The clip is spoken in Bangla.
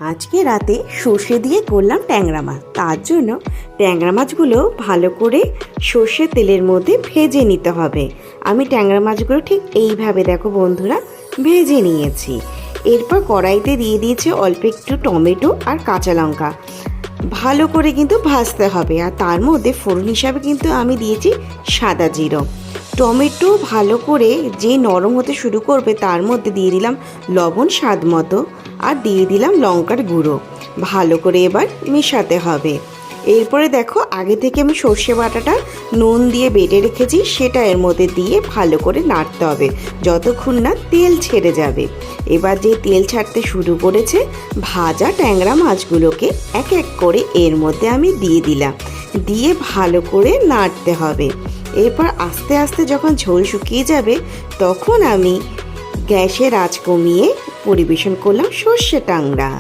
আজকে রাতে সর্ষে দিয়ে করলাম ট্যাংরা মাছ। তার জন্য ট্যাংরা মাছগুলো ভালো করে সর্ষের তেলের মধ্যে ভেজে নিতে হবে। আমি ট্যাংরা মাছগুলো ঠিক এইভাবে দেখো বন্ধুরা ভেজে নিয়েছি। এরপর কড়াইতে দিয়ে দিয়েছি অল্প একটু টমেটো আর কাঁচা লঙ্কা, ভালো করে কিন্তু ভাজতে হবে। আর তার মধ্যে ফোড়ন হিসাবে কিন্তু আমি দিয়েছি সাদা জিরো। টমেটো ভালো করে যে নরম হতে শুরু করবে তার মধ্যে দিয়ে দিলাম লবণ স্বাদ মতো আর দিয়ে দিলাম লঙ্কার গুঁড়ো। ভালো করে এবার মেশাতে হবে। এরপরে দেখো আগে থেকে আমি সর্ষে বাটাটা নুন দিয়ে বেটে রেখেছি, সেটা এর মধ্যে দিয়ে ভালো করে নাড়তে হবে যতক্ষণ না তেল ছেড়ে যাবে। এবার যে তেল ছাড়তে শুরু করেছে ভাজা ট্যাংরা মাছগুলোকে এক এক করে এর মধ্যে আমি দিয়ে দিলাম, দিয়ে ভালো করে নাড়তে হবে। এরপর আস্তে আস্তে যখন ঝোল শুকিয়ে যাবে তখন আমি গ্যাসের আঁচ কমিয়ে পরিবেশন করলাম সর্ষে ট্যাংরা।